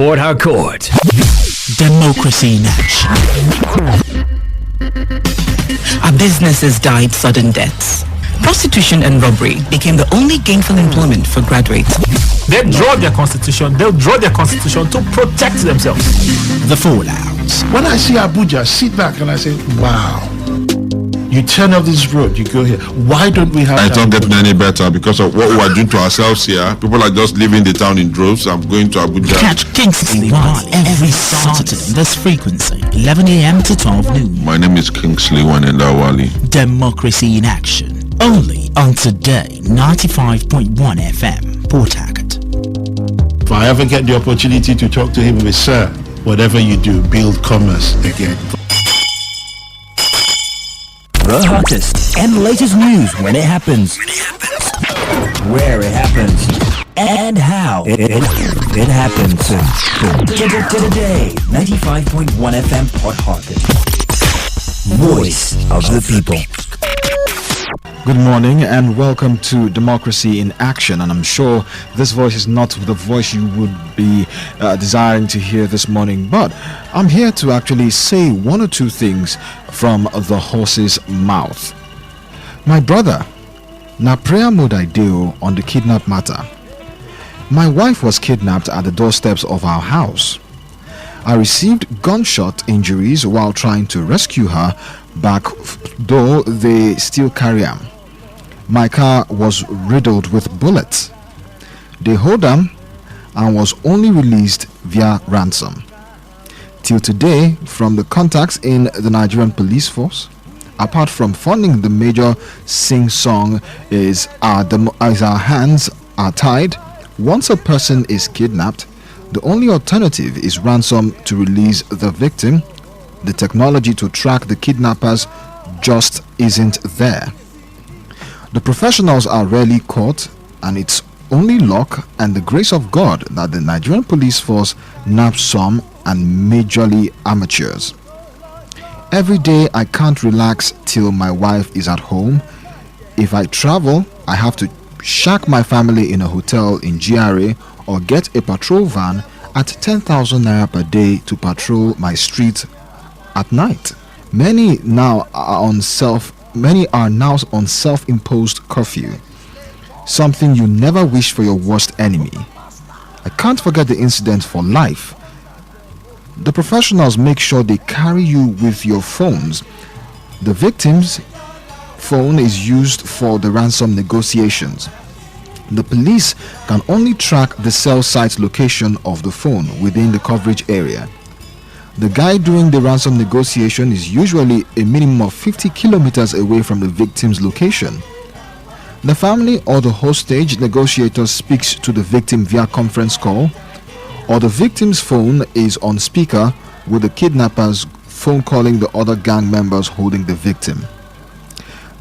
Port Harcourt. Democracy in action. Our businesses died sudden deaths. Prostitution and robbery became the only gainful employment for graduates. They draw their constitution. They'll draw their constitution to protect themselves. The fallout. When I see Abuja, I sit back and I say, wow. You turn off this road, you go here. Why don't we have? It's not getting any better because of what we are doing to ourselves here. People are just leaving the town in droves. I'm going to Abuja. Catch Kingsley One every Saturday on this frequency, 11 a.m. to 12 noon. My name is Kingsley One and Awali. Democracy in action. Only on Today 95.1 FM, Port Harcourt. If I ever get the opportunity to talk to him, with sir, whatever you do, build commerce again. The hottest and latest news when it happens, where it happens, and how it happens. Today, 95.1 FM Port Harcourt. Voice of the people. Good morning and welcome to Democracy in Action, and I'm sure this voice is not the voice you would be desiring to hear this morning, but I'm here to actually say one or two things from the horse's mouth. My brother, na prayer mode I do on the kidnap matter. My wife was kidnapped at the doorsteps of our house. I received gunshot injuries while trying to rescue her back, though they still carry her. My car was riddled with bullets. They hold them and was only released via ransom. Till today, from the contacts in the Nigerian police force, apart from funding the major sing-song is as our hands are tied, once a person is kidnapped, the only alternative is ransom to release the victim. The technology to track the kidnappers just isn't there. The professionals are rarely caught, and it's only luck and the grace of God that the Nigerian police force naps some and majorly amateurs. Every day I can't relax till my wife is at home. If I travel, I have to shack my family in a hotel in GRA or get a patrol van at 10,000 naira per day to patrol my street at night. Many are now on self-imposed curfew, something you never wish for your worst enemy. I can't forget the incident for life. The professionals make sure they carry you with your phones. The victim's phone is used for the ransom negotiations. The police can only track the cell site location of the phone within the coverage area. The guy doing the ransom negotiation is usually a minimum of 50 kilometers away from the victim's location. The family or the hostage negotiator speaks to the victim via conference call, or the victim's phone is on speaker with the kidnappers phone calling the other gang members holding the victim.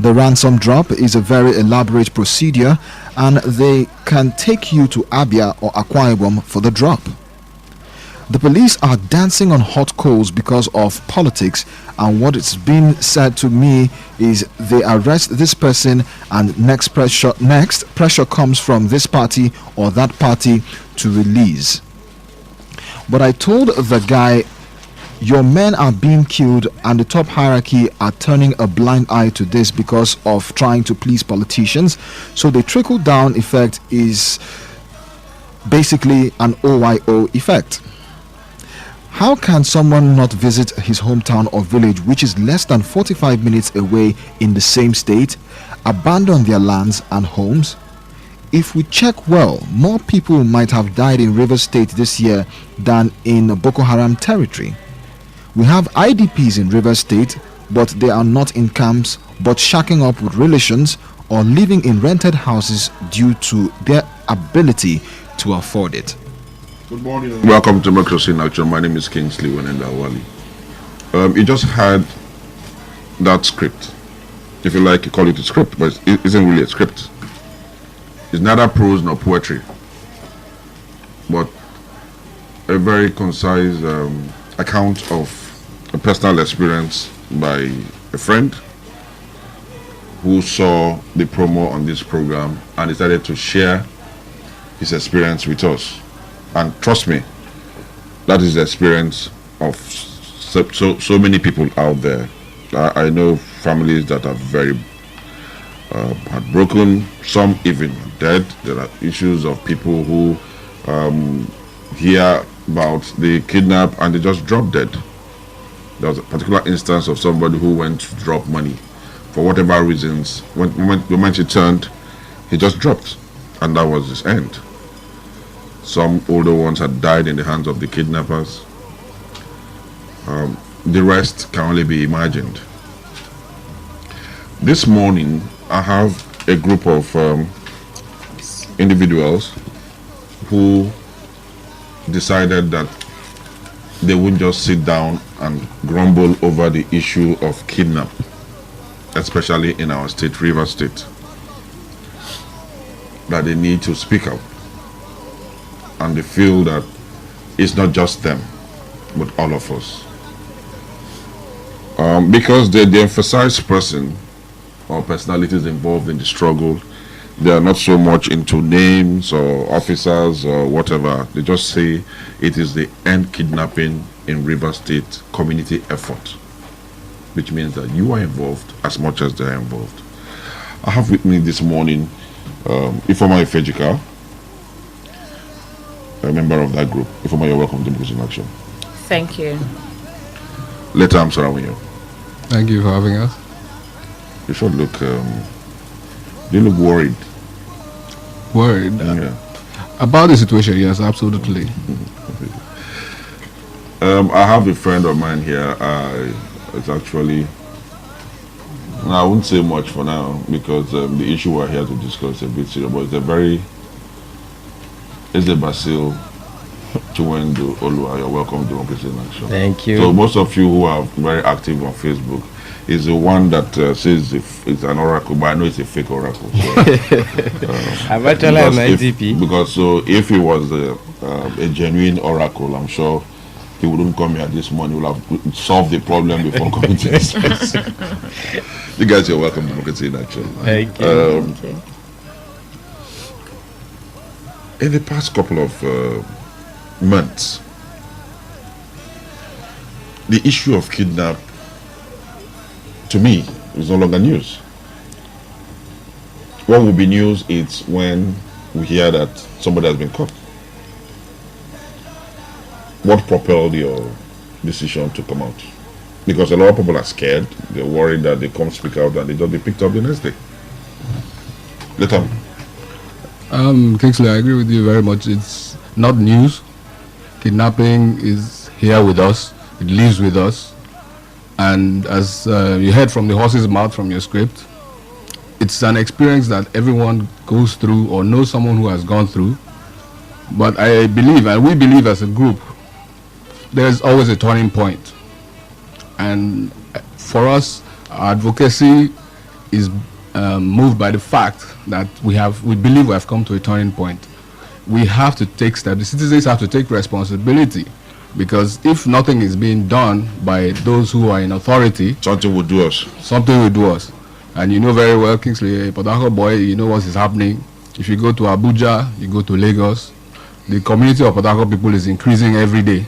The ransom drop is a very elaborate procedure, and they can take you to Abia or Akwa Ibom for the drop. The police are dancing on hot coals because of politics, and what it's been said to me is they arrest this person and next pressure comes from this party or that party to release. But I told the guy, your men are being killed and the top hierarchy are turning a blind eye to this because of trying to please politicians, so the trickle down effect is basically an OYO effect. How can someone not visit his hometown or village, which is less than 45 minutes away in the same state, abandon their lands and homes? If we check well, more people might have died in Rivers State this year than in Boko Haram territory. We have IDPs in Rivers State, but they are not in camps, but shacking up with relations or living in rented houses due to their ability to afford it. Good morning. Welcome to Democracy in Action. My name is Kingsley Wenenda Awali. You just had that script. If you like, you call it a script, but it isn't really a script. It's neither prose nor poetry, but a very concise account of a personal experience by a friend who saw the promo on this program and decided to share his experience with us. And trust me, that is the experience of so many people out there. I know families that are very heartbroken, some even dead. There are issues of people who hear about the kidnap and they just drop dead. There was a particular instance of somebody who went to drop money for whatever reasons. When the moment he turned, he just dropped, and that was his end. Some older ones had died in the hands of the kidnappers. The rest can only be imagined. This morning, I have a group of individuals who decided that they wouldn't just sit down and grumble over the issue of kidnap, especially in our state, Rivers State, that they need to speak up. And they feel that it's not just them, but all of us. Because the emphasized person or personalities involved in the struggle, they are not so much into names or officers or whatever. They just say it is the end kidnapping in Rivers State community effort, which means that you are involved as much as they are involved. I have with me this morning Ifeoma Ifejika, a member of that group. Ifeoma, you're welcome to Democracy in Action. Thank you. Later, I'm surrounding you. Thank you for having us. You should look, you look worried. Worried? Yeah. About the situation, yes, absolutely. I have a friend of mine here. It's actually, no, I wouldn't say much for now because the issue we're here to discuss is a bit serious, but it's a Basil Chiwendu Olua. You're welcome to Democracy in Action. Thank you. So most of you who are very active on Facebook is the one that says it's an oracle, but I know it's a fake oracle. So, I'm actually an IDP. Because so if he was a genuine oracle, I'm sure he wouldn't come here this morning. He would have solved the problem before coming to this place. You guys are welcome to Democracy in Action. Thank you. Thank you. In the past couple of months, the issue of kidnap, to me, is no longer news. What will be news is when we hear that somebody has been caught. What propelled your decision to come out? Because a lot of people are scared. They're worried that they come speak out and they just be picked up the next day. Let them. Kingsley, I agree with you very much. It's not news. Kidnapping is here with us. It lives with us. And as you heard from the horse's mouth from your script, it's an experience that everyone goes through or knows someone who has gone through. But I believe, and we believe as a group, there's always a turning point. And for us, our advocacy is moved by the fact that we believe we have come to a turning point. We have to take steps. The citizens have to take responsibility, because if nothing is being done by those who are in authority, something will do us. Something will do us. And you know very well, Kingsley, Port Harcourt boy, you know what is happening. If you go to Abuja, you go to Lagos, the community of Port Harcourt people is increasing every day.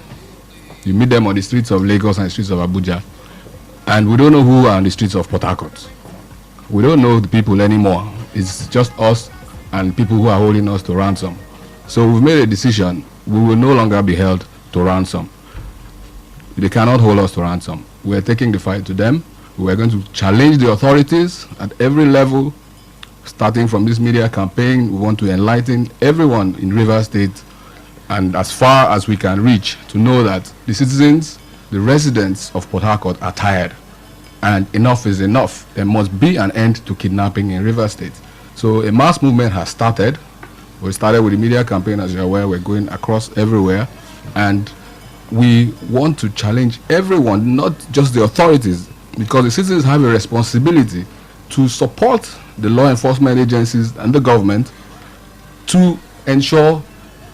You meet them on the streets of Lagos and the streets of Abuja. And we don't know who are on the streets of Port Harcourt. We don't know the people anymore. It's just us and people who are holding us to ransom. So we've made a decision. We will no longer be held to ransom. They cannot hold us to ransom. We are taking the fight to them. We are going to challenge the authorities at every level, starting from this media campaign. We want to enlighten everyone in Rivers State and as far as we can reach to know that the citizens, the residents of Port Harcourt are tired. And enough is enough. There must be an end to kidnapping in Rivers State. So a mass movement has started. We started with the media campaign, as you're aware. We're going across everywhere. And we want to challenge everyone, not just the authorities, because the citizens have a responsibility to support the law enforcement agencies and the government to ensure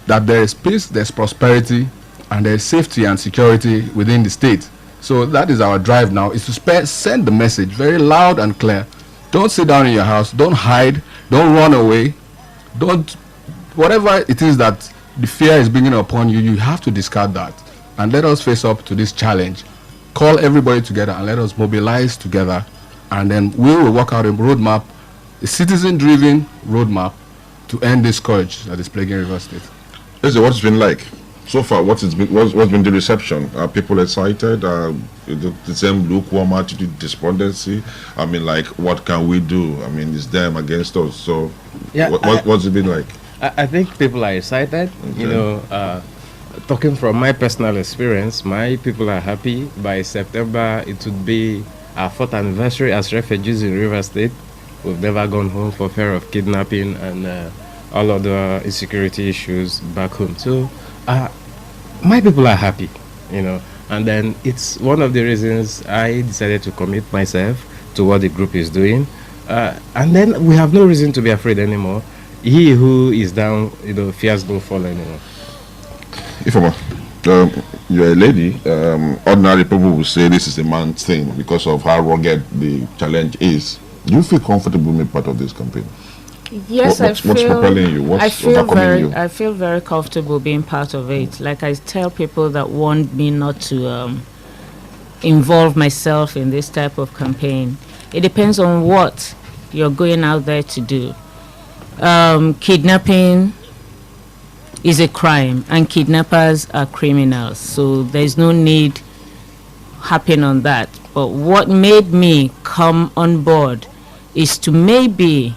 that there is peace, there's prosperity, and there's safety and security within the state. So that is our drive now, is to send the message very loud and clear. Don't sit down in your house, don't hide, don't run away, whatever it is that the fear is bringing upon you, you have to discard that. and let us face up to this challenge. Call everybody together and let us mobilize together, and then we will work out a roadmap, a citizen-driven roadmap to end this scourge that is plaguing Rivers State. Listen, what's it been like so far? What's been the reception? Are people excited? The same lukewarm attitude, despondency? I mean, like, what can we do? I mean, it's them against us. So, Yeah, what's it been like? I think people are excited. Okay. You know, talking from my personal experience, my people are happy. By September, it would be our 4th anniversary as refugees in Rivers State. We've never gone home for fear of kidnapping and all other insecurity issues back home. So, my people are happy, you know. And then it's one of the reasons I decided to commit myself to what the group is doing. And then we have no reason to be afraid anymore. He who is down, you know, fears no fall anymore. Ifeoma, you're a lady. Ordinary people will say this is a man's thing because of how rugged the challenge is. Do you feel comfortable being part of this campaign? Yes, what's propelling you? What's overcoming you? I feel very comfortable being part of it. Like I tell people that want me not to involve myself in this type of campaign. It depends on what you're going out there to do. Kidnapping is a crime and kidnappers are criminals, so there's no need happen on that. But what made me come on board is to maybe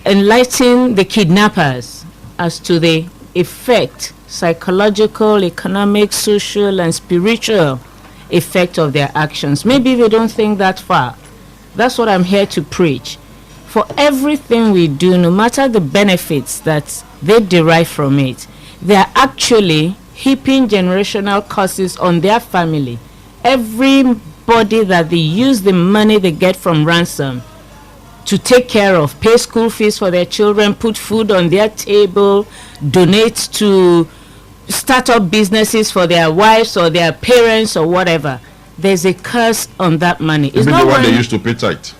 enlighten the kidnappers as to the effect, psychological, economic, social and spiritual effect of their actions. Maybe they don't think that far. That's what I'm here to preach. For everything we do, no matter the benefits that they derive from it, they are actually heaping generational curses on their family. Everybody that they use the money they get from ransom to take care of, pay school fees for their children, put food on their table, donate to start up businesses for their wives or their parents or whatever. There's a curse on that money. It's Even not the one when- they used to pay tight.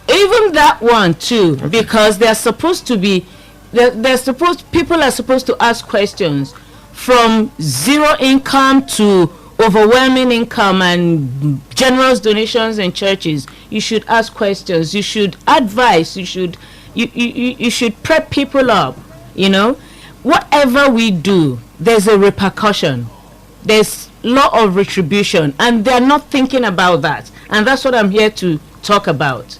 even that one too, because they're supposed to be, people are supposed to ask questions from zero income to overwhelming income and generous donations in churches. You should ask questions, you should advise, you should prep people up, you know. Whatever we do, there's a repercussion, there's law of retribution, and they're not thinking about that. And that's what I'm here to talk about.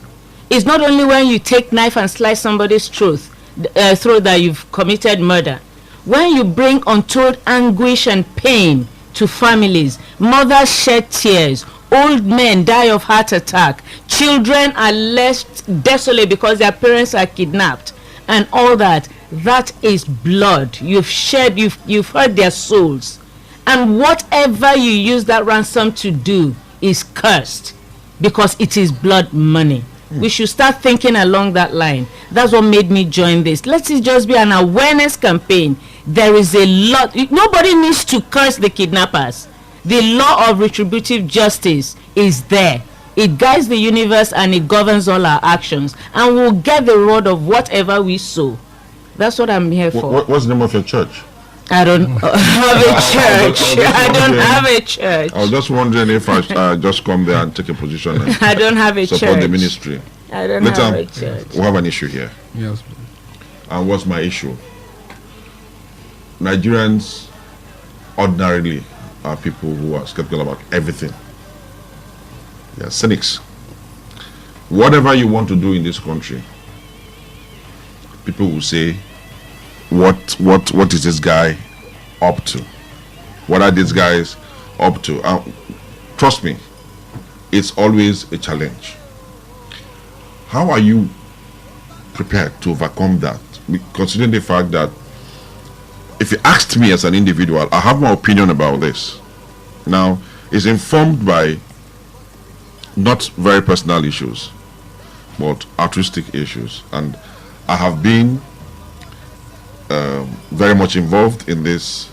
It's not only when you take knife and slice somebody's throat that you've committed murder. When you bring untold anguish and pain to families, mothers shed tears, old men die of heart attack, children are left desolate because their parents are kidnapped, and all that. That is blood. You've shed, you've hurt their souls. And whatever you use that ransom to do is cursed, because it is blood money. We should start thinking along that line. That's what made me join this. Let it just be an awareness campaign. There is a lot. Nobody needs to curse the kidnappers. The law of retributive justice is there. It guides the universe and it governs all our actions. And we'll get the reward of whatever we sow. That's what I'm here for. What's the name of your church? I don't have a church. I don't have a church. I was just wondering if I just come there and take a position and I don't have a support the church. ministry. I don't have a church. We have an issue here. Yes. And what's my issue? Nigerians ordinarily are people who are skeptical about everything. They are cynics. Whatever you want to do in this country, people will say, what is this guy up to? What are these guys up to? Trust me, it's always a challenge. How are you prepared to overcome that? Considering the fact that if you asked me as an individual, I have my opinion about this. Now, it's informed by not very personal issues, but altruistic issues. And I have been very much involved in this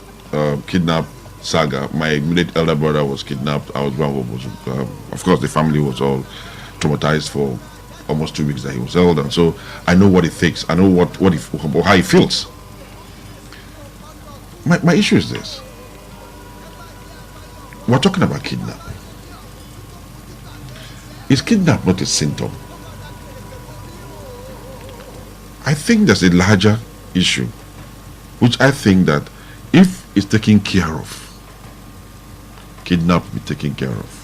kidnap saga. My immediate elder brother was kidnapped. I was one who was, of course, the family was all traumatized for almost 2 weeks that he was held. And so I know what it takes. I know how he feels. my issue is this. We're talking about kidnapping. Is kidnap not a symptom? I think there's a larger issue, which I think that if it's taken care of, kidnap be taken care of.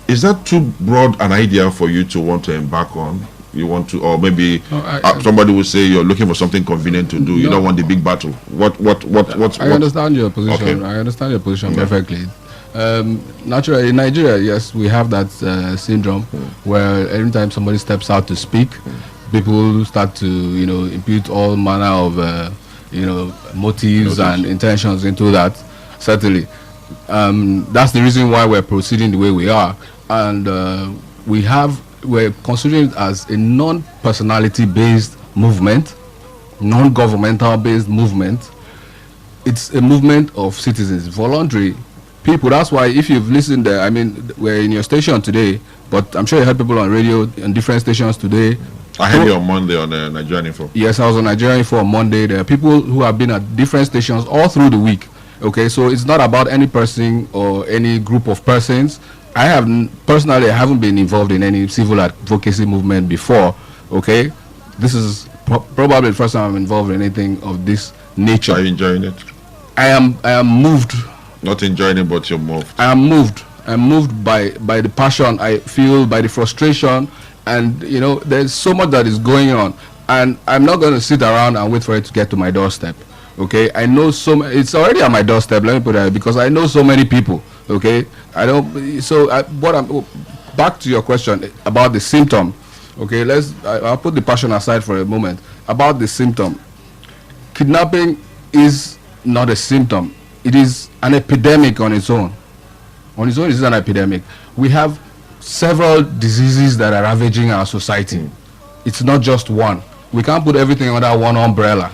Is that too broad an idea for you to want to embark on? You want to, or maybe somebody will say you're looking for something convenient to do. You don't want the big battle. What's I understand your position. Okay. I understand your position perfectly. Naturally, in Nigeria, yes, we have that syndrome where every time somebody steps out to speak, people start to, impute all manner of, motives and intentions into that. Certainly, that's the reason why we're proceeding the way we are, and we're considering it as a non-personality based movement, non-governmental based movement. It's a movement of citizens, voluntary people. That's why if you've listened there, we're in your station today, but I'm sure you heard people on radio and different stations today. I heard you on Monday on Nigerian Info. Yes, I was on Nigerian Info on Monday. There are people who have been at different stations all through the week. Okay, so it's not about any person or any group of persons. I haven't been involved in any civil advocacy movement before. Okay, this is probably the first time I'm involved in anything of this nature. Are you enjoying it? I am moved. Not enjoying it, but you're moved. I am moved. I'm moved by the passion I feel, by the frustration, and there's so much that is going on, and I'm not going to sit around and wait for it to get to my doorstep. Okay, I know it's already at my doorstep. Let me put it, because I know so many people. Okay, back to your question about the symptom. Okay, I'll put the passion aside for a moment. About the symptom, kidnapping is not a symptom. It is an epidemic on its own. On its own, it is an epidemic. We have several diseases that are ravaging our society. It's not just one. We can't put everything under one umbrella.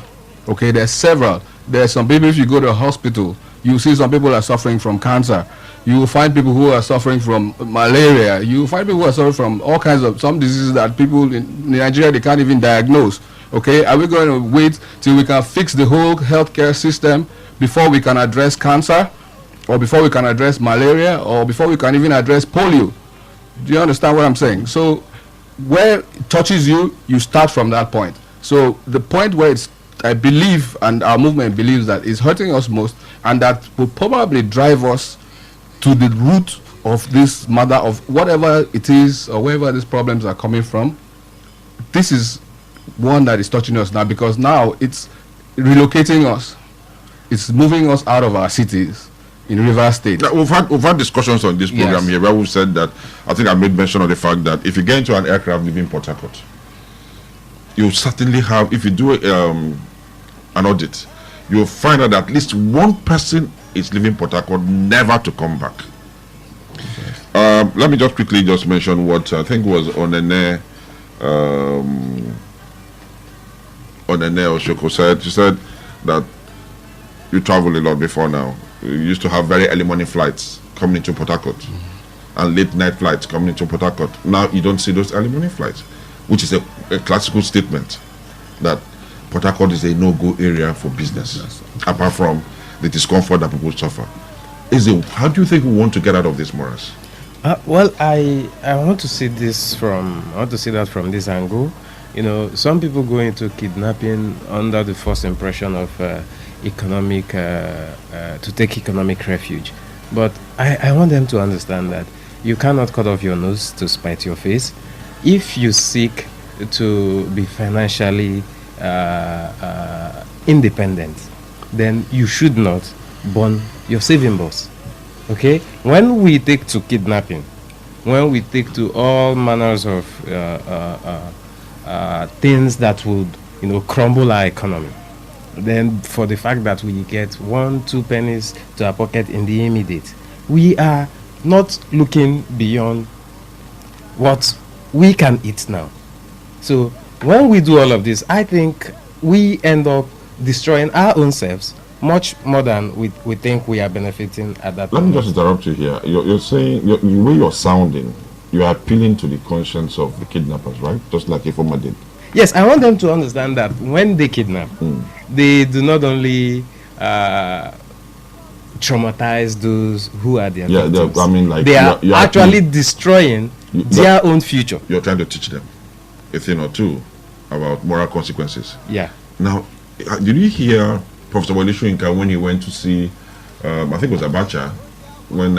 Okay, there's several. There's some people, if you go to a hospital, you see some people are suffering from cancer. You will find people who are suffering from malaria. You will find people who are suffering from all kinds of some diseases that people in Nigeria, they can't even diagnose. Okay, are we going to wait till we can fix the whole healthcare system before we can address cancer, or before we can address malaria, or before we can even address polio? Do you understand what I'm saying? So where it touches you, you start from that point. So the point where I believe, and our movement believes, that is hurting us most, and that will probably drive us to the root of this matter of whatever it is or wherever these problems are coming from. This is one that is touching us now, because now it's relocating us. It's moving us out of our cities in Rivers State. Now, we've had discussions on this program here where we've said that, I think I made mention of the fact that if you get into an aircraft leaving Port Harcourt, you certainly have, if you do an audit, you'll find out that at least one person is leaving Port Harcourt never to come back. Let me just quickly mention what I think was Onene Oshoko said. She said that you travel a lot before now. You used to have very early morning flights coming into Port Harcourt and late night flights coming into Port Harcourt. Now you don't see those early morning flights, which is a classical statement that Port Harcourt is a no-go area for business, apart from the discomfort that people suffer. How do you think we want to get out of this, Morris? Well, I want to see that from this angle. Some people go into kidnapping under the false impression of to take economic refuge, but I want them to understand that you cannot cut off your nose to spite your face. If you seek to be financially independent, then you should not burn your saving box. Okay, when we take to kidnapping, when we take to all manners of things that would crumble our economy, then for the fact that we get 1-2 pennies to our pocket in the immediate, we are not looking beyond what we can eat now. So when we do all of this, I think we end up destroying our own selves much more than we think we are benefiting at that Let moment. me just interrupt you here. You're saying, the way you're sounding, you're appealing to the conscience of the kidnappers, right? Just like Ifoma did. Yes, I want them to understand that when they kidnap, they do not only traumatize those who are their victims. I mean, like they are you're actually destroying their own future. You're trying to teach them a thing or two about moral consequences. Yeah. Now, did you hear Professor Wole Soyinka when he went to see, I think it was Abacha, when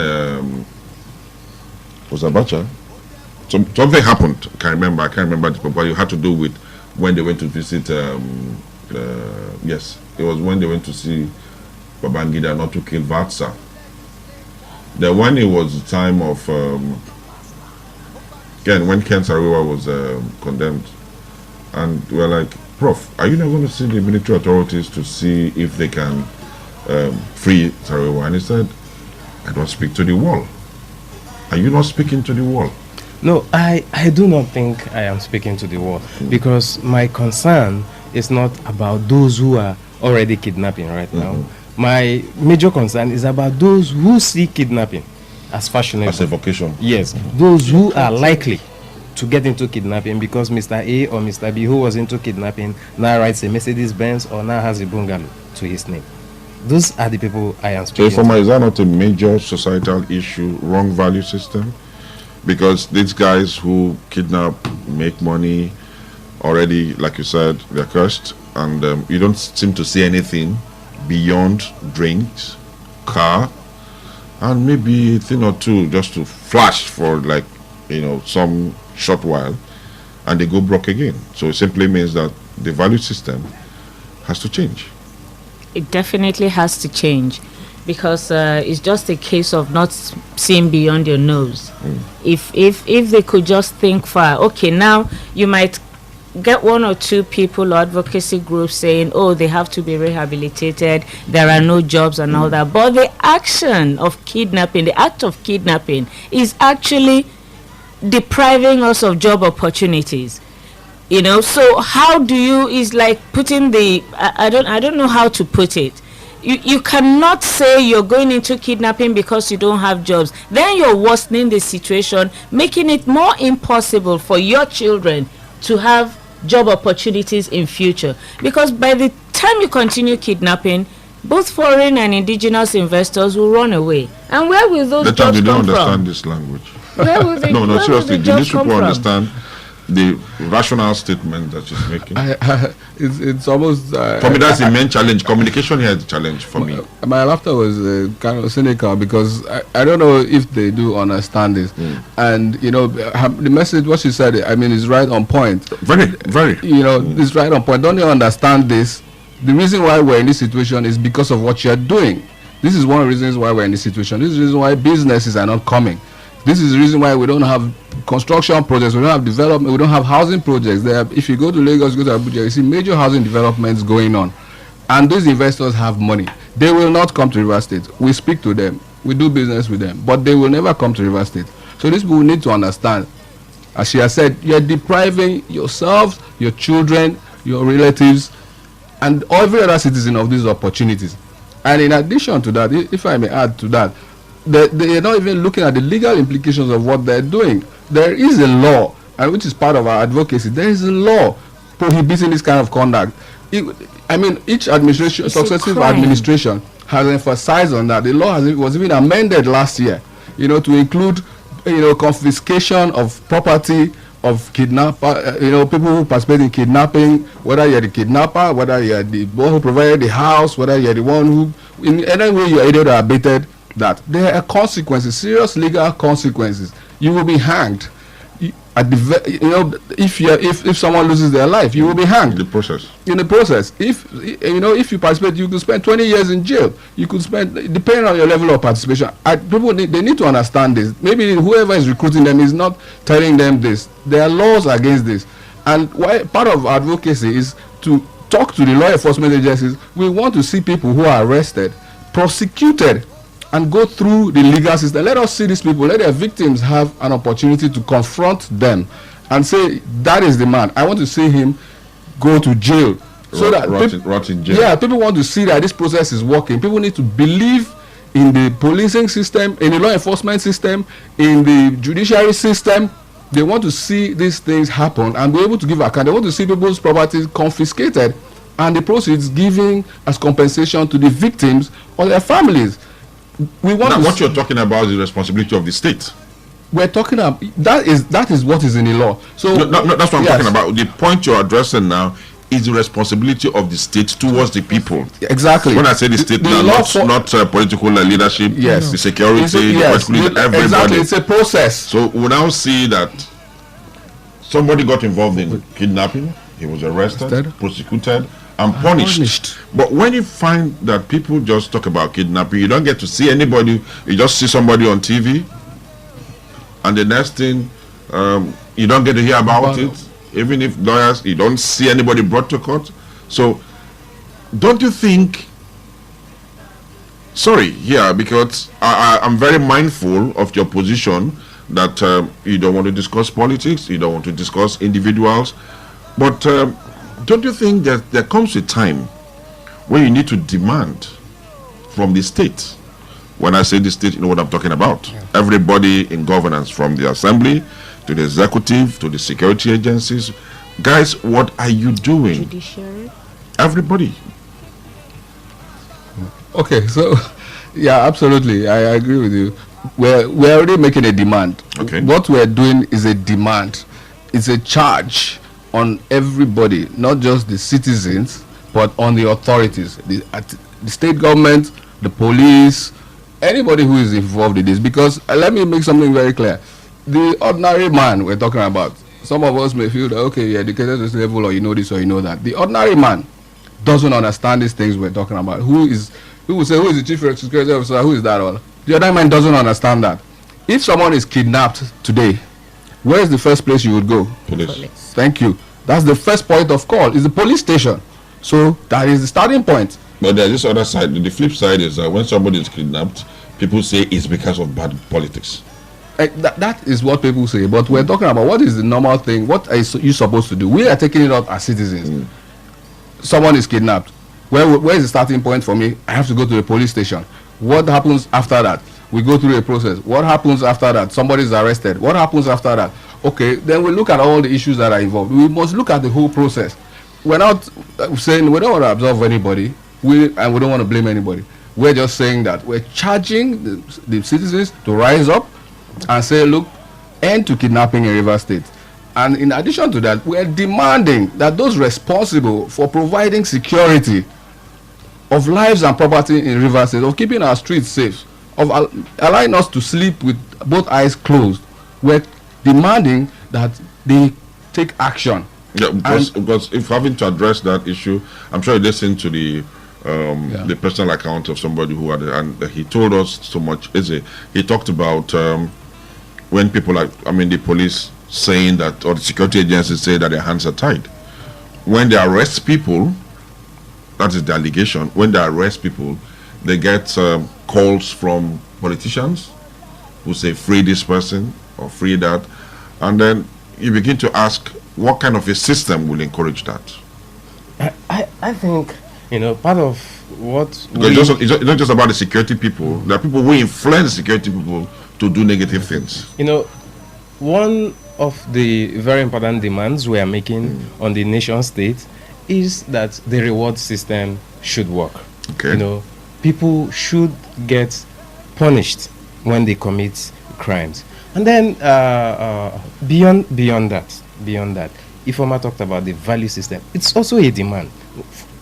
was Abacha? Something happened. I can't remember, but it had to do with when they went to visit. Yes, it was when they went to see Babangida not to kill Vatsa. Then when it was the time of when Ken Saro-Wiwa was condemned, and we were like, Prof, are you not going to see the military authorities to see if they can free Saro-Wiwa? And he said, I don't speak to the wall. Are you not speaking to the wall? No, I do not think I am speaking to the wall, because my concern is not about those who are already kidnapping right now. My major concern is about those who see kidnapping as fashionable. As a vocation. Yes, those who are likely to get into kidnapping because Mr. A or Mr. B, who was into kidnapping, now rides a Mercedes Benz or now has a bungalow to his name. Those are the people I am speaking to. Is that not a major societal issue, wrong value system? Because these guys who kidnap, make money, already, like you said, they're cursed, and you don't seem to see anything beyond drinks, car, and maybe a thing or two just to flash for like, some short while, and they go broke again. So it simply means that the value system has to change. It definitely has to change, because it's just a case of not seeing beyond your nose. If they could just think far, okay, now you might get one or two people or advocacy groups saying, oh, they have to be rehabilitated, there are no jobs and all that, but the action of kidnapping, the act of kidnapping is actually depriving us of job opportunities. So how do you, is like putting the, I don't know how to put it. You cannot say you're going into kidnapping because you don't have jobs. Then you're worsening the situation, making it more impossible for your children to have job opportunities in future. Because by the time you continue kidnapping, both foreign and indigenous investors will run away. And where will those jobs come from? They don't understand this language. Where will they, no, seriously, do these people understand from? The rational statement that she's making? It's almost... for me, that's the main challenge. Communication here is a challenge for me. My laughter was kind of cynical, because I don't know if they do understand this. And, the message, what she said, is right on point. Very, very. It's right on point. Don't they understand this? The reason why we're in this situation is because of what you're doing. This is one of the reasons why we're in this situation. This is the reason why businesses are not coming. This is the reason why we don't have construction projects, we don't have development, we don't have housing projects. If you go to Lagos, you go to Abuja, you see major housing developments going on. And those investors have money. They will not come to Rivers State. We speak to them, we do business with them, but they will never come to Rivers State. So these people need to understand, as she has said, you're depriving yourselves, your children, your relatives, and every other citizen of these opportunities. And in addition to that, if I may add to that, they are not even looking at the legal implications of what they're doing. There is a law, and which is part of our advocacy. There is a law prohibiting this kind of conduct. Each administration, successive administration, has emphasized on that. The law was even amended last year, to include, confiscation of property of kidnapper, people who participate in kidnapping, whether you're the kidnapper, whether you're the one who provided the house, whether you're the one who, in any way you're aided or abetted, that there are consequences, serious legal consequences. You will be hanged. If someone loses their life, you will be hanged. In the process. If you participate, you could spend 20 years in jail. You could spend, depending on your level of participation. People need to understand this. Maybe whoever is recruiting them is not telling them this. There are laws against this, and part of advocacy is to talk to the law enforcement agencies. We want to see people who are arrested, prosecuted, and go through the legal system. Let us see these people, let their victims have an opportunity to confront them and say, that is the man. I want to see him go to jail. Rot in jail. Yeah, people want to see that this process is working. People need to believe in the policing system, in the law enforcement system, in the judiciary system, They want to see these things happen and be able to give account. They want to see people's property confiscated and the proceeds given as compensation to the victims or their families. We want now, to what you're talking about is the responsibility of the state. We're talking about that is what is in the law. So no, that's what I'm talking about. The point you're addressing now is the responsibility of the state towards the people. Exactly. When I say the state, the now, law not political leadership, yes, the security, everybody. Exactly, it's a process. So we now see that somebody got involved in kidnapping, he was arrested, prosecuted, and punished. But when you find that people just talk about kidnapping, you don't get to see anybody, you just see somebody on TV, and the next thing, you don't get to hear about it. Even if lawyers, you don't see anybody brought to court. So, don't you think? Sorry, yeah, because I'm very mindful of your position that you don't want to discuss politics, you don't want to discuss individuals, but don't you think that there comes a time when you need to demand from the state? When I say the state, you know what I'm talking about. Yeah. Everybody in governance, from the assembly to the executive, to the security agencies. Guys, what are you doing? Judiciary? Everybody. Okay, so, yeah, absolutely. I agree with you. We're already making a demand. Okay. What we're doing is a demand. It's a charge on everybody, not just the citizens, but on the authorities, the state government, the police, anybody who is involved in this. Because let me make something very clear. The ordinary man we're talking about, some of us may feel that, okay, you're educated to this level, or you know this, or you know that. The ordinary man doesn't understand these things we're talking about. Who will say, who is the chief security officer? Who is that all? The ordinary man doesn't understand that. If someone is kidnapped today, where is the first place you would go? Police. Thank you. That's the first point of call, is the police station. So that is the starting point. But there's this other side. The flip side is that when somebody is kidnapped, people say it's because of bad politics. That is what people say, but we're talking about what is the normal thing. What are you supposed to do? We are taking it up as citizens. Someone is kidnapped. Where is the starting point for me? I have to go to the police station. What happens after that? We go through a process. What happens after that? Somebody is arrested. What happens after that? Okay, then we look at all the issues that are involved. We must look at the whole process. We're not saying we don't want to absolve anybody, and we don't want to blame anybody. We're just saying that we're charging the citizens to rise up and say, look, end to kidnapping in Rivers State. And in addition to that, we're demanding that those responsible for providing security of lives and property in Rivers State, of keeping our streets safe, of allowing us to sleep with both eyes closed, we're demanding that they take action. Yeah, because if having to address that issue, I'm sure you listened to the personal account of somebody who had, and he told us so much. He talked about when people the police saying that, or the security agencies say that their hands are tied. When they arrest people, that is the allegation. When they arrest people, they get calls from politicians who say free this person or free that, and then you begin to ask, what kind of a system will encourage that? I think, part of what it's not just about the security people. There are people who influence security people to do negative things. One of the very important demands we are making on the nation state is that the reward system should work. Okay. People should get punished when they commit crimes. And then beyond that, Ifeoma talked about the value system. It's also a demand,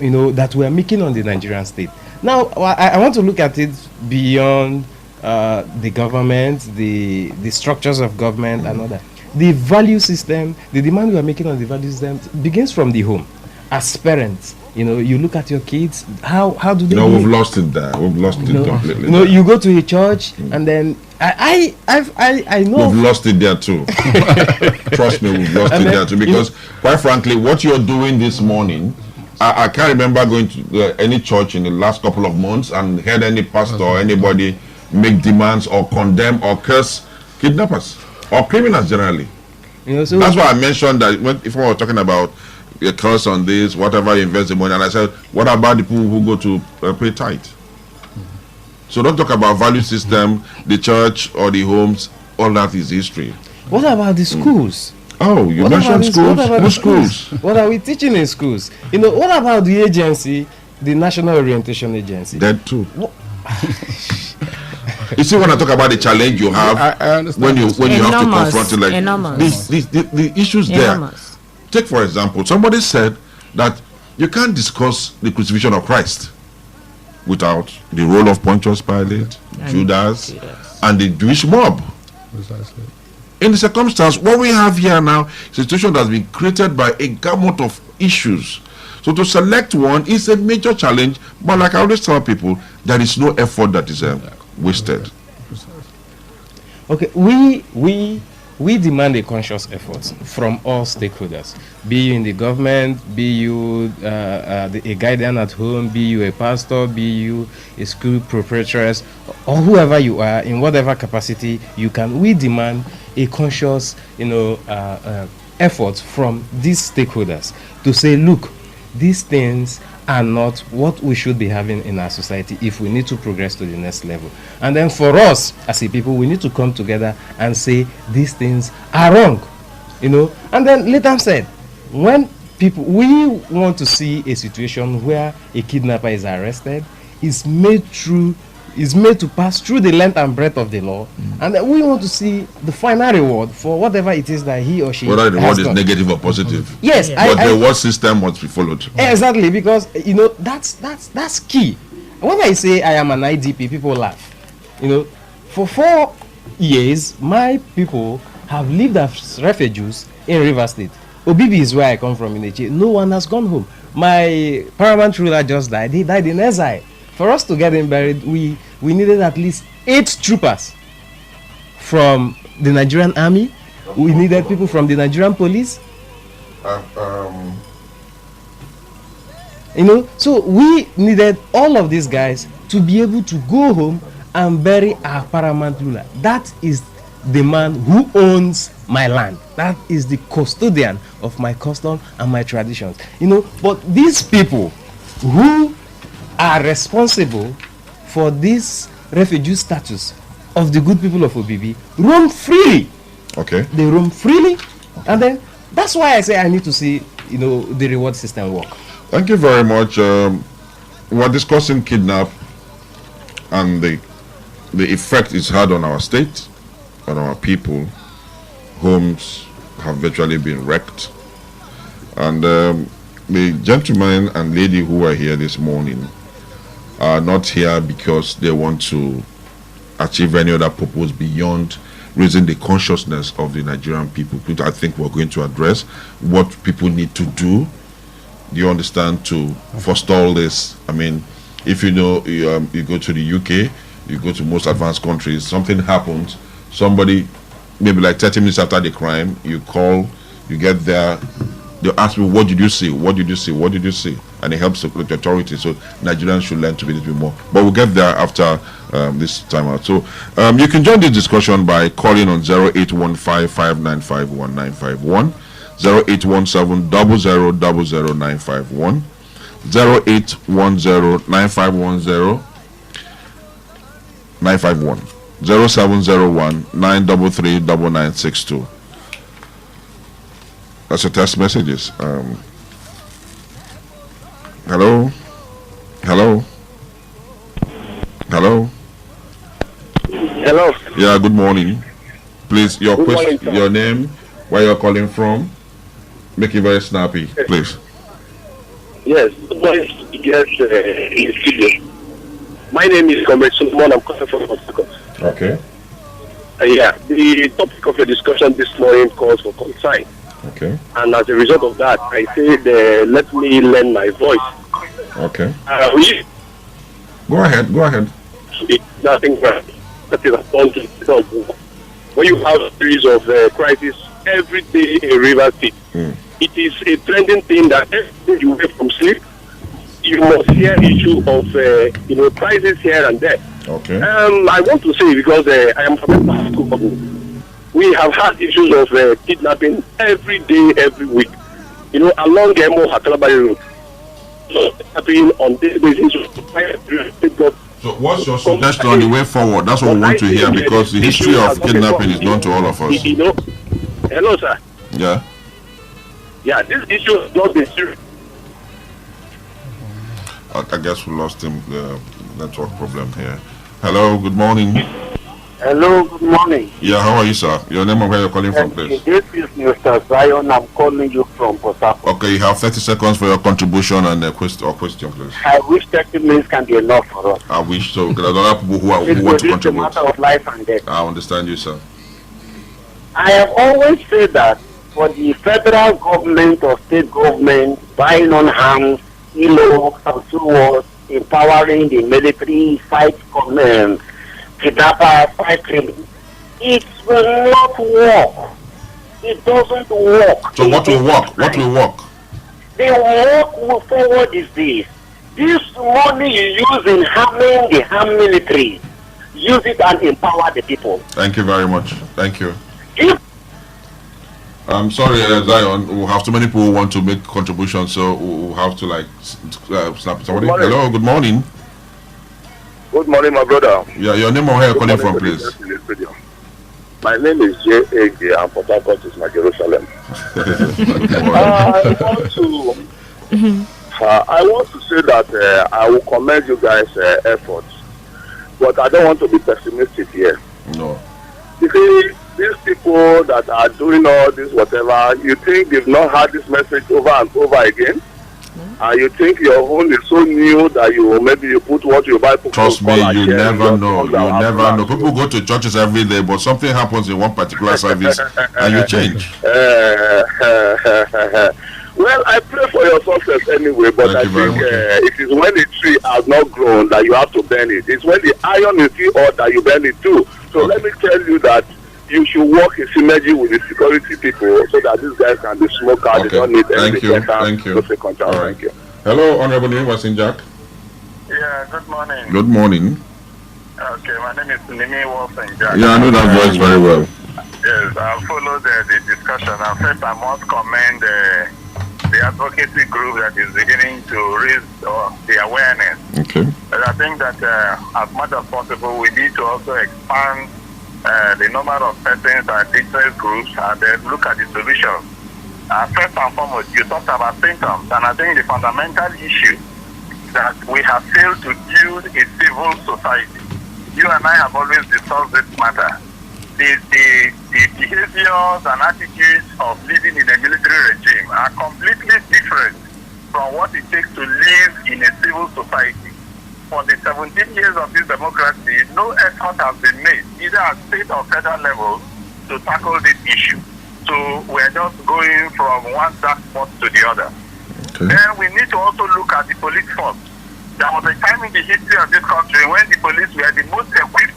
that we are making on the Nigerian state. Now, I want to look at it beyond the government, the structures of government, and all that. The value system, the demand we are making on the value system begins from the home. As parents, you look at your kids. How do they? We've lost it there. We've lost it completely. You go to a church, and then I know we've lost it there too. Trust me, we've lost it there too. Because quite frankly, what you're doing this morning, I can't remember going to any church in the last couple of months and heard any pastor or anybody make demands or condemn or curse kidnappers or criminals generally. So that's why I mentioned that if I was talking about a curse on this, whatever you invest the money, and I said, what about the people who go to pay tithe? So don't talk about value system, the church or the homes. All that is history. What about the schools? Oh, you What about mentioned this- schools. what about Which the schools? What are we teaching in schools? What about the agency, the National Orientation Agency? Dead too. You see, when I talk about the challenge you have, I understand. when you have to Enormous, confront it, like enormous. the issues there. Enormous. Take for example, somebody said that you can't discuss the crucifixion of Christ without the role of Pontius Pilate, Judas, and the Jewish mob. Precisely. In the circumstance, what we have here now is a situation that has been created by a gamut of issues. So to select one is a major challenge, but like I always tell people, there is no effort that is wasted. Okay, we demand a conscious effort from all stakeholders, be you in the government, be you a guardian at home, be you a pastor, be you a school proprietress, or whoever you are, in whatever capacity you can. We demand a conscious, effort from these stakeholders to say, look, these things are not what we should be having in our society if we need to progress to the next level. And then for us as a people, we need to come together and say these things are wrong, And then later said, when we want to see a situation where a kidnapper is arrested, is made to pass through the length and breadth of the law, and then we want to see the final reward for whatever it is that he or she Whether the has reward is done. negative or positive. Yes, But the reward system must be followed. Exactly, because that's key. When I say I am an IDP, people laugh. For 4 years, my people have lived as refugees in River State. Obibi is where I come from in Eche. No one has gone home. My paramount ruler just died. He died in exile. For us to get him buried, we needed at least 8 troopers from the Nigerian army. We needed people from the Nigerian police. So we needed all of these guys to be able to go home and bury our paramount ruler. That is the man who owns my land. That is the custodian of my custom and my traditions. But these people who are responsible for this refugee status of the good people of Obibi roam freely. Okay. They roam freely, and then that's why I say I need to see the reward system work. Thank you very much. We're discussing kidnap and the effect it's had on our state, on our people. Homes have virtually been wrecked, and the gentleman and lady who are here this morning are not here because they want to achieve any other purpose beyond raising the consciousness of the Nigerian people, which I think we're going to address what people need to do. Do you understand, to forestall this? I mean, if you go to the UK, you go to most advanced countries, something happens, somebody, maybe like 30 minutes after the crime, you call, you get there, they ask me, what did you see? What did you see? What did you see? And it helps with the authorities. So Nigerians should learn to be a little bit more. But we'll get there after this time out. So you can join this discussion by calling on 0815-595-1951, 0817-0000-951, 0810-9510-951, 0701-933-9962. That's your text messages. Hello? Hello? Hello? Hello. Yeah, good morning. Please, your Good question, morning, sir. your name, where you're calling from. Make it very snappy, please. Yes. Good morning. Yes, in the studio. My name is Comrade Solomon. I'm calling from Port Harcourt. Okay. Yeah. The topic of your discussion this morning calls for concern. Okay. And as a result of that, I said, let me lend my voice. Okay. We Go ahead. Go ahead. nothing that is abundant. When you have a series of crises every day in River State, it is a trending thing that every you wake from sleep, you must hear issue of crisis here and there. Okay. I want to say, because I am from a school company, we have had issues of kidnapping every day, every week. Along the Emo Hakalabari Road. Kidnapping on this basis. So what's your suggestion on the way forward? That's what we want to hear, because the history of kidnapping is known to all of us. Hello, sir. Yeah. Yeah, this issue is not the serious. I guess we lost him. The network problem here. Hello, good morning. Hello, good morning. Yeah, how are you, sir? Your name and where you're calling from, please. This is Mr. Zion. I'm calling you from Port Harcourt. Okay, you have 30 seconds for your contribution and a question, please. I wish 30 minutes can be enough for us. I wish so. Because there are other people who want to It's a contribute. matter of life and death. I understand you, sir. I have always said that for the federal government or state government buying on arms, ELO, and so on, empowering the military, fight kidnapper, fight criminals, it will not work. It doesn't work. So what will work? What will work? The work forward is this. This money you use in harming the armed military, use it and empower the people. Thank you very much. Thank you. If I'm sorry, Zion. We'll have too many people who want to make contributions, so we'll have to snap somebody. Hello, good morning. Good morning, my brother. Yeah, your name and where you're calling from, please. My name is J.A.G. and Port Harcourt is my Jerusalem. I want to say that I will commend you guys' efforts, but I don't want to be pessimistic here. No. You see, these people that are doing all this, whatever, you think they've not heard this message over and over again? And you think your own is so new that you put what you buy. Trust me, you never know. You never know. People go to churches every day, but something happens in one particular service and you change. Well, I pray for your success anyway, but I think it is when the tree has not grown that you have to burn it. It's when the iron is still hot that you burn it too. So let me tell you that you should work in synergy with the security people so that these guys can be smoke out. They don't need any Thank you. Thank you. Hello, Honorable Niwasin Jack. Yeah, good morning. Good morning. Okay, my name is Nimi Wilson Jack. Yeah, I know that voice very well. Yes, I followed the discussion. And first, I must commend the advocacy group that is beginning to raise the awareness. Okay. But I think that as much as possible, we need to also expand the number of persons and interest groups and then look at the solutions. First and foremost, you talked about symptoms, and I think the fundamental issue that we have failed to build a civil society. You and I have always discussed this matter. The behaviors and attitudes of living in a military regime are completely different from what it takes to live in a civil society. For the 17 years of this democracy, no effort has been made, either at state or federal level, to tackle this issue. So we're just going from one dark spot to the other. Okay. Then we need to also look at the police force. There was a time in the history of this country when the police were the most equipped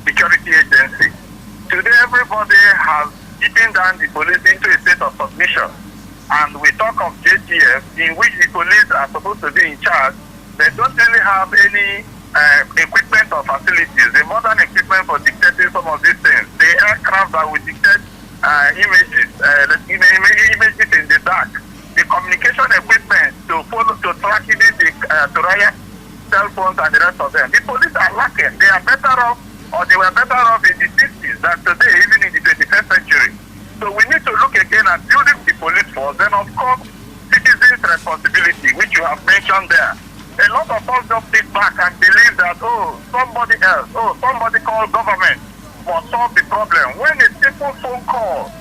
security agency. Today, everybody has beaten down the police into a state of submission. And we talk of JTF, in which the police are supposed to be in charge. They don't really have any equipment or facilities. The modern equipment for dictating some of these things. The aircraft that will dictate images in the dark. The communication equipment to track even to riot cell phones and the rest of them. The police are lacking. They are better off, or they were better off in the 60s than today, even in the 21st century. So we need to look again at building the police force. Then, of course, citizens' responsibility, which you have mentioned there. A lot of us just sit back and believe that, somebody called government must solve the problem. When a simple phone call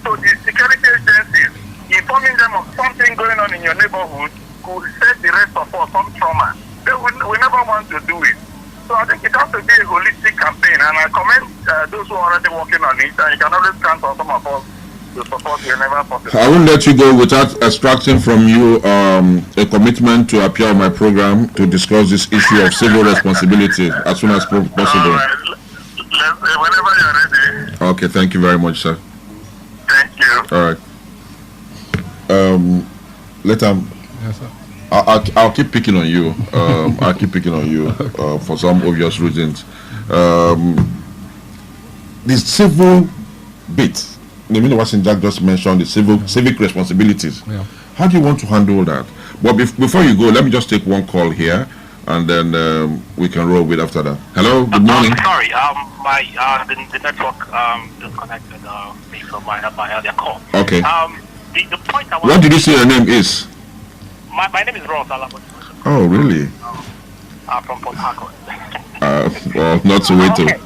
to the security agencies, informing them of something going on in your neighborhood, could save the rest of us some trauma. We never want to do it. So I think it has to be a holistic campaign, and I commend those who are already working on it, and you can always count on some of us to support whenever possible. I won't let you go without extracting from you a commitment to appear on my program to discuss this issue of civil responsibility as soon as possible. Whenever you're ready. Okay, thank you very much, sir. Thank you. All right. Yes, sir. I'll keep picking on you. I'll keep picking on you for some obvious reasons. The civil bit, Wasin Jack just mentioned the civic responsibilities. Yeah. How do you want to handle that? But before you go, let me just take one call here. and then we can roll with after that. Hello, good morning. Sorry, my the network disconnected me from my earlier call. Okay. The point I want. What did you say your name is? My name is Ross Alabot. Oh, really? From Port Harcourt. Well, not to wait. Okay.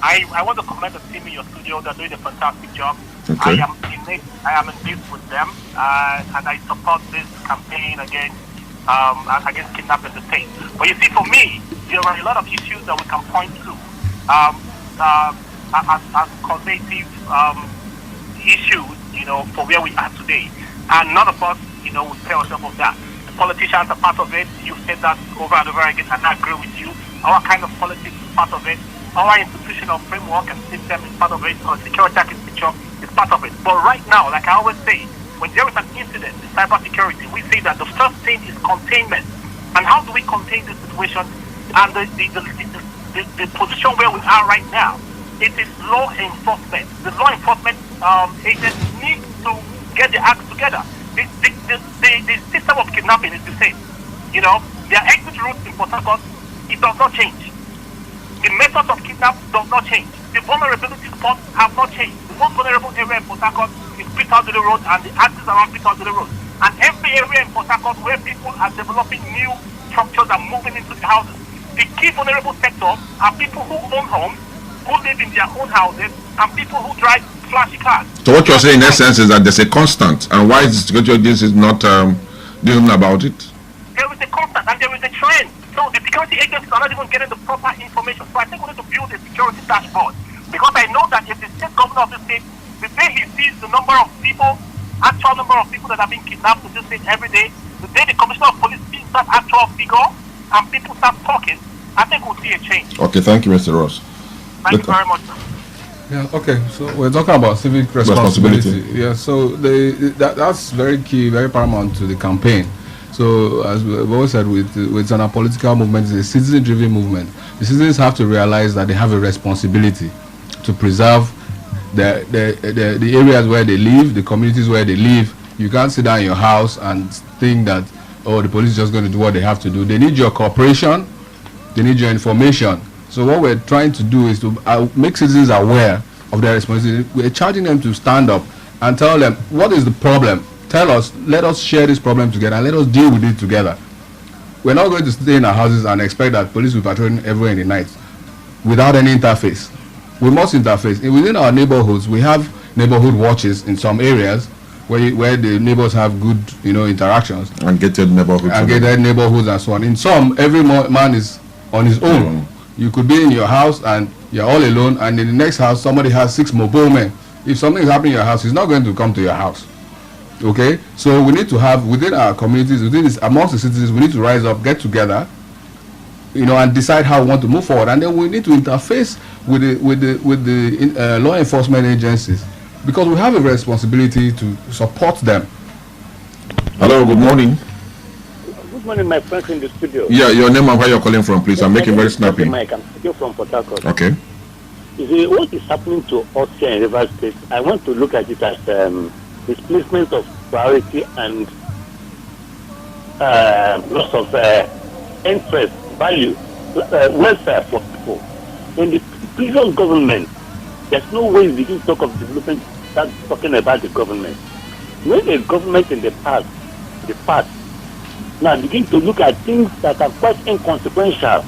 I want to commend the team in your studio. They're doing a fantastic job. Okay. I am in deep with them, and I support this campaign against kidnapping in the state. But you see, for me, there are a lot of issues that we can point to as causative issues, for where we are today. And none of us, would tell ourselves of that. The politicians are part of it. You've said that over and over again, and I agree with you. Our kind of politics is part of it. Our institutional framework and system is part of it. Our security architecture is part of it. But right now, like I always say, when there is an incident in cybersecurity, we say that the first thing is containment. And how do we contain the situation? And the position where we are right now, it is law enforcement. The law enforcement agents need to get their acts together. The system of kidnapping is the same. Their exit routes in Port Harcourt, it does not change. The methods of kidnap does not change. The vulnerability spots have not changed. The most vulnerable area in Port Harcourt is Peter's Road and the axis around Peter's Road. And every area in Port Harcourt where people are developing new structures and moving into the houses. The key vulnerable sectors are people who own homes, who live in their own houses, and people who drive flashy cars. So what you're saying in essence is that there's a constant, and why is the security agency not doing about it? There is a constant and there is a trend. So the security agencies are not even getting the proper information. So I think we need to build a security dashboard. Because I know that if the state governor of the state, the day he sees the number of people, actual number of people that are being kidnapped in this state every day, the day the commissioner of police sees that actual figure and people start talking, I think we'll see a change. Okay, thank you, Mr. Ross. Thank you very much. Yeah, okay, so we're talking about civic responsibility. Yeah, so that's very key, very paramount to the campaign. So as we've always said, with a political movement, it's a citizen-driven movement. The citizens have to realize that they have a responsibility to preserve the areas where they live, the communities where they live. You can't sit down in your house and think that, the police is just going to do what they have to do. They need your cooperation, they need your information. So what we're trying to do is to make citizens aware of their responsibility. We're charging them to stand up and tell them, what is the problem? Tell us, let us share this problem together and let us deal with it together. We're not going to stay in our houses and expect that police will patrol everywhere in the night without any interface. We must interface. Within our neighborhoods, we have neighborhood watches in some areas where the neighbors have good, interactions. And gated neighborhoods. And gated neighborhoods and so on. In some, every man is on his own. You could be in your house and you're all alone, and in the next house, somebody has 6 mobile men. If something is happening in your house, he's not going to come to your house. Okay, so we need to have within our communities, amongst the citizens, we need to rise up, get together, and decide how we want to move forward, and then we need to interface with the law enforcement agencies, because we have a responsibility to support them. Hello, good morning. Good morning, my friends in the studio. Yeah, your name and where you're calling from, please. I'm making very snappy. Mike, I'm speaking from Port Harcourt. Okay. You see, what is happening to us here in Rivers State, I want to look at it as displacement of priority and loss of interest, value, welfare for people. In the previous government, there's no way we begin to talk of development, start talking about the government. When the government in the past, now begin to look at things that are quite inconsequential.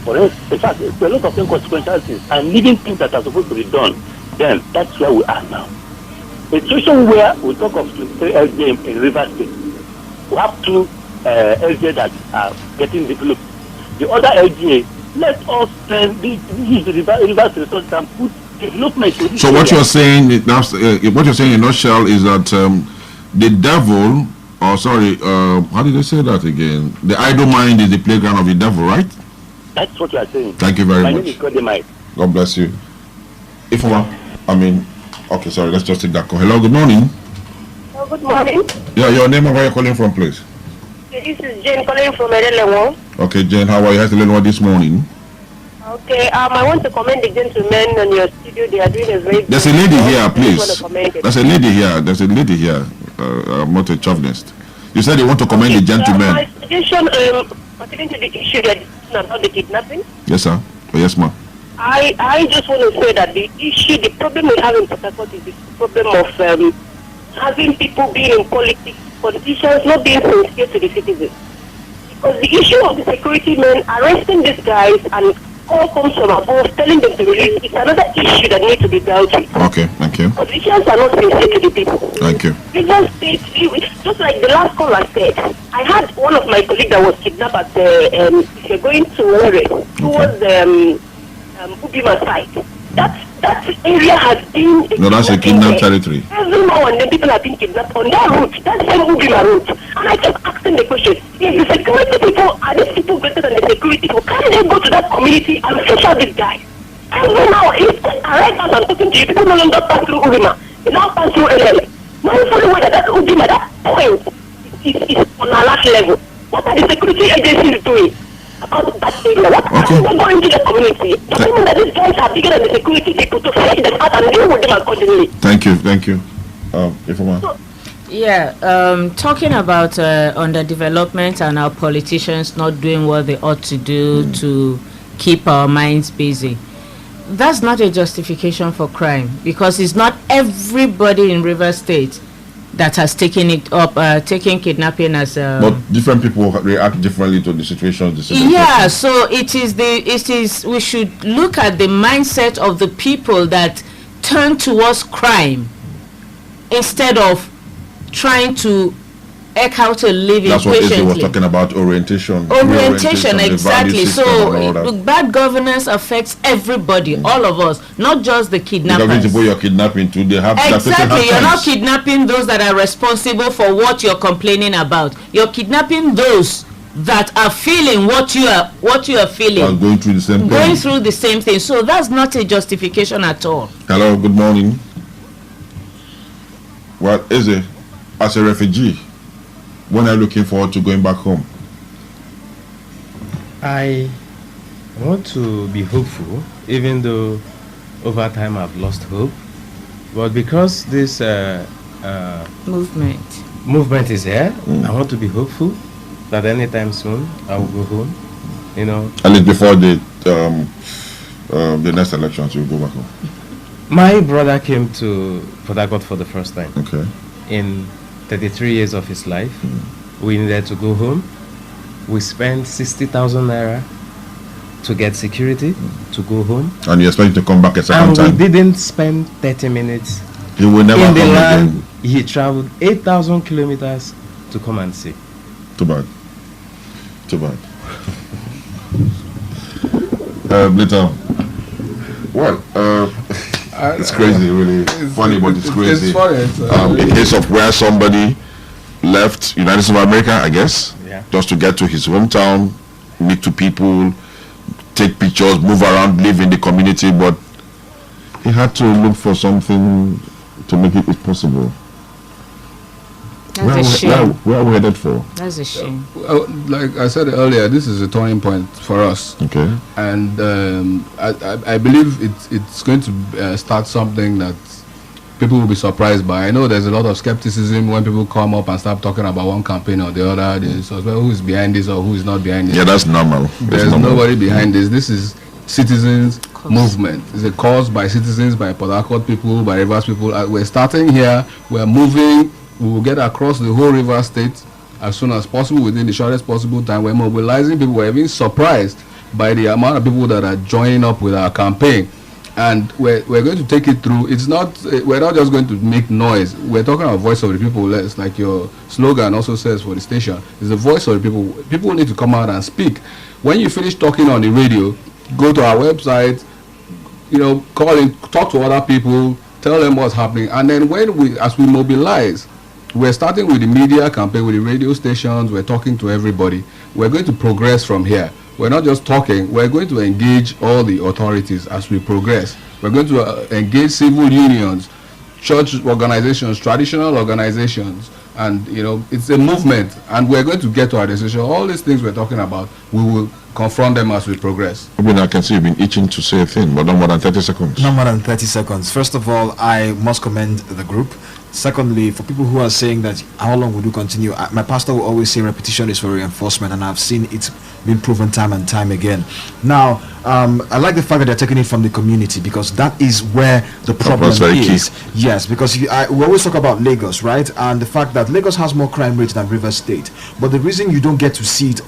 For instance, in fact, a lot of inconsequential things and leaving things that are supposed to be done, then that's where we are now. A situation where we talk of 3 LGA in River State, we have 2 LGA that are getting developed. The other LGA, let us use the River State resources and put development. So what you're saying, what you're saying in a nutshell is that the devil, how did they say that again? The idle mind is the playground of the devil, right? That's what you are saying. Thank you very much. My name is Kodemai. God bless you. Okay, sorry, let's just take that call. Hello, good morning. Oh, good morning. Yeah, your name and where you're calling from, please. This is Jane calling from Erelewo. Okay, Jane, how are you? How's the this morning? Okay, I want to commend the gentlemen on your studio. They are doing a very good There's a lady here, please. There's a lady here. I'm not a chauvinist. You said you want to commend the gentlemen. My pertaining to the issue that about the kidnapping. Yes, sir. Oh, yes, ma'am. I just want to say that the problem we have in Port Harcourt is the problem of having people being in politicians not being sincere to the citizens. Because the issue of the security men arresting these guys and all comes from above, telling them to release, is another issue that needs to be dealt with. Okay, thank you. Politicians are not sincere to the people. Thank you. Rivers State, just like the last caller said, I had one of my colleagues that was kidnapped at if you're going to Were, towards Ubima side. That area has been... No, that's a kidnapped territory. Every now and then people have been kidnapped on that route, that same Ubima route. And I kept asking the question, if the security people, are these people better than the security people? Can they go to that community and fish out this guy? Every now, right now I'm talking to you, people no longer pass through Ubima. They now pass through LLA. Mindfully whether that Ubima, that point is on a last level. What are the security agencies doing about that area? What are they going to the community? Does it mean that these guys are bigger than the security people to fish them out and deal with them accordingly? Thank you. Ifeoma. Talking about underdevelopment and our politicians not doing what they ought to do to keep our minds busy. That's not a justification for crime, because it's not everybody in Rivers State that has taken it up, taking kidnapping as a... But different people react differently to the situation. So it is we should look at the mindset of the people that turn towards crime instead of trying to eke out a living. That's what patiently. Eze was talking about, orientation, exactly. So bad governance affects everybody, all of us, not just the kidnappers. Because the people you're kidnapping to, they have exactly. You're not kidnapping those that are responsible for what you're complaining about. You're kidnapping those that are feeling what you are feeling. And going through the same thing. Going through the same thing. So that's not a justification at all. Hello, good morning. Well, Eze, as a refugee, when are you looking forward to going back home? I want to be hopeful, even though over time I've lost hope. But because this movement is here, I want to be hopeful that anytime soon I will go home. You know, at least before the next elections, you'll go back home. My brother came to Port Harcourt for the first time. Okay. In 33 years of his life, we needed to go home. We spent 60,000 naira to get security to go home. And you expect to come back a second time? And we didn't spend 30 minutes. He will never in the come land. Again. He traveled 8,000 kilometers to come and see. Too bad. Little. Well, it's crazy, really. It's funny, but it's crazy. It's funny. A case of where somebody left United States of America, I guess, just to get to his hometown, meet two people, take pictures, move around, live in the community, but he had to look for something to make it possible. That's a shame. Where are we headed for? That's a shame. Like I said earlier, this is a turning point for us. Okay. And I believe it's going to start something that people will be surprised by. I know there's a lot of skepticism when people come up and start talking about one campaign or the other. They suspect who is behind this or who is not behind this. Yeah, that's normal. There's nobody behind this. This is citizens movement. It's a cause by citizens, by Port Harcourt people, by Rivers people. We're starting here. We're moving. We will get across the whole Rivers State as soon as possible within the shortest possible time. We're mobilizing people. We're even surprised by the amount of people that are joining up with our campaign. And we're going to take it through. It's not, we're not just going to make noise. We're talking about voice of the people. It's like your slogan also says for the station. It's the voice of the people. People need to come out and speak. When you finish talking on the radio, go to our website, call in, talk to other people, tell them what's happening. And then as we mobilize, we're starting with the media campaign, with the radio stations. We're talking to everybody. We're going to progress from here. We're not just talking. We're going to engage all the authorities as we progress. We're going to engage civil unions, church organizations, traditional organizations, and it's a movement. And we're going to get to our decision. All these things we're talking about, we will confront them as we progress. I can see you've been itching to say a thing, but not more than 30 seconds. Not more than 30 seconds. First of all, I must commend the group. Secondly, for people who are saying that how long would you continue, my pastor will always say repetition is for reinforcement, and I've seen it been proven time and time again. Now, I like the fact that they're taking it from the community, because that is where the problem is. Yes, because we always talk about Lagos, right? And the fact that Lagos has more crime rate than Rivers State. But the reason you don't get to see it, it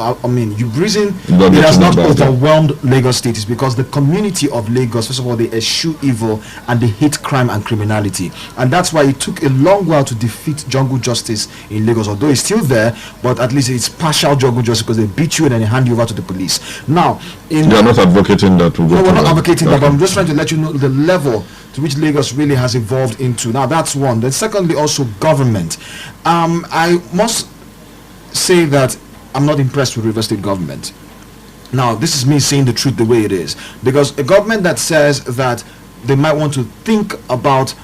has not overwhelmed Lagos State is because the community of Lagos, first of all, they eschew evil and they hate crime and criminality. And that's why it took a long while to defeat jungle justice in Lagos, although it's still there, but at least it's partial jungle justice, because they beat you and then they hand you over to the police. Now, they are not advocating that. No, we're not advocating that, but I'm just trying to let you know the level to which Lagos really has evolved into. Now, that's one. Then secondly, also government. I must say that I'm not impressed with River State government. Now, this is me saying the truth the way it is, because a government that says that they might want to think about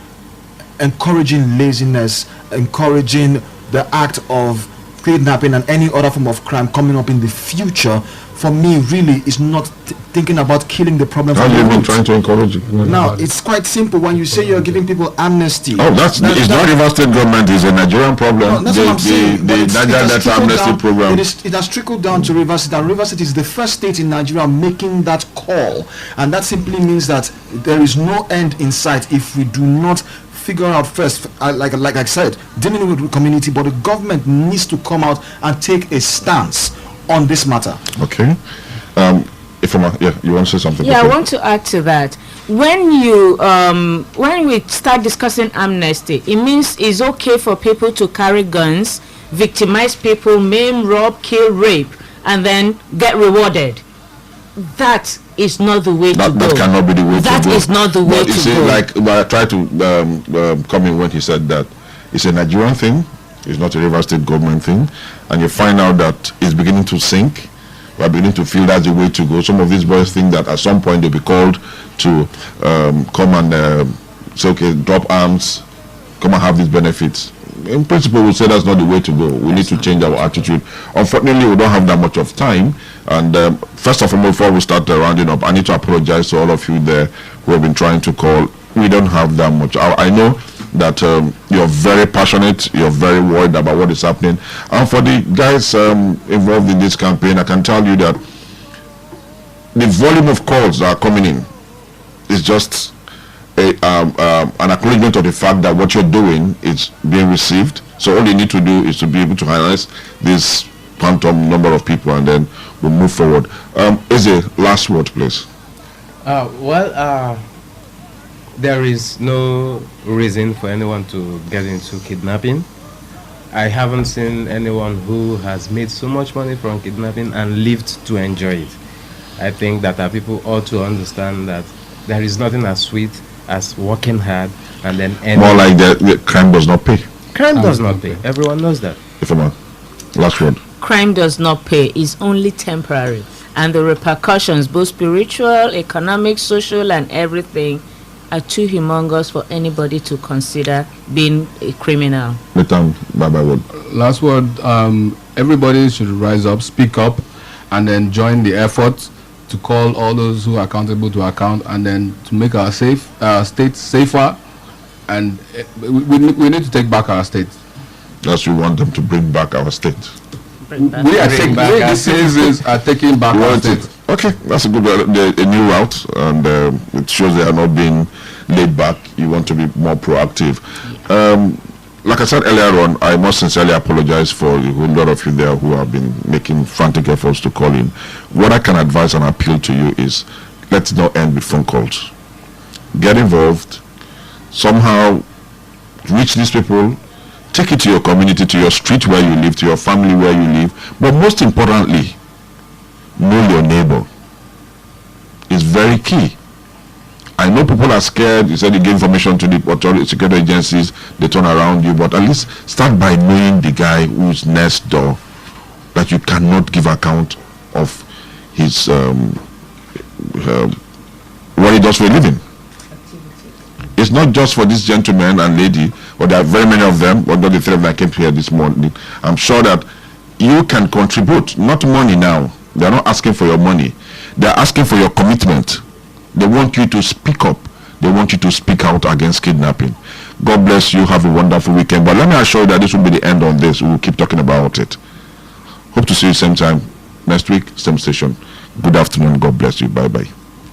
encouraging laziness, encouraging the act of kidnapping and any other form of crime coming up in the future, for me, really is not thinking about killing the problem. How have you been trying to encourage it? Now, it's quite simple. When you say you're giving people amnesty, it's not River State government, it's a Nigerian problem. No, that's what I'm saying. The Niger Delta amnesty program. It has trickled down to River State, and River State is the first state in Nigeria making that call, and that simply means that there is no end in sight if we do not figure out first, like I said, dealing with the community, but the government needs to come out and take a stance on this matter. Okay. You want to say something? Yeah, I want to add to that. When we start discussing amnesty, it means it's okay for people to carry guns, victimize people, maim, rob, kill, rape, and then get rewarded. That is not the way to go. That cannot be the way to go. That is not the way to go. Like I tried to come in when he said that it's a Nigerian thing, it's not a River State government thing, and you find out that it's beginning to sink. We're beginning to feel that's the way to go. Some of these boys think that at some point they'll be called to come and say, okay, drop arms, come and have these benefits. In principle, we say that's not the way to go. We need to change our attitude. Unfortunately, we don't have that much of time. And first of all, before we start rounding up, I need to apologize to all of you there who have been trying to call. We don't have that much. I know that you're very passionate, you're very worried about what is happening. And for the guys involved in this campaign, I can tell you that the volume of calls that are coming in is just an acknowledgement of the fact that what you're doing is being received. So all you need to do is to be able to harness this quantum number of people, and then we'll move forward. Is a last word, please? There is no reason for anyone to get into kidnapping. I haven't seen anyone who has made so much money from kidnapping and lived to enjoy it. I think that our people ought to understand that there is nothing as sweet as working hard and then more like the crime does not pay. Crime does not pay. Everyone knows that. Last word. Crime does not pay. It's only temporary, and the repercussions, both spiritual, economic, social, and everything, are too humongous for anybody to consider being a criminal. Bye-bye word. Last word. Everybody should rise up, speak up, and then join the effort to call all those who are accountable to account, and then to make our state safer. And we need to take back our state. That's we want them to bring back our state. We are taking back our citizens are taking back our state. Okay, that's a good a new route, and it shows they are not being laid back. You want to be more proactive. Like I said earlier on, I must sincerely apologize for a whole lot of you there who have been making frantic efforts to call in. What I can advise and appeal to you is, let's not end with phone calls. Get involved, somehow reach these people, take it to your community, to your street where you live, to your family where you live, but most importantly, know your neighbor. It's very key. I know people are scared. You said you give information to the authority, security agencies, they turn around you, but at least start by knowing the guy who's next door, that you cannot give account of his what he does for a living. It's not just for this gentleman and lady, but there are very many of them, although the three of them came here this morning. I'm sure that you can contribute, not money now. They're not asking for your money. They're asking for your commitment. They want you to speak up, They want you to speak out against kidnapping. God bless you. Have a wonderful weekend. But let me assure you that this will be the end on this. We will keep talking about it. Hope to see you same time next week, same station. Good afternoon. God bless you. Bye-bye.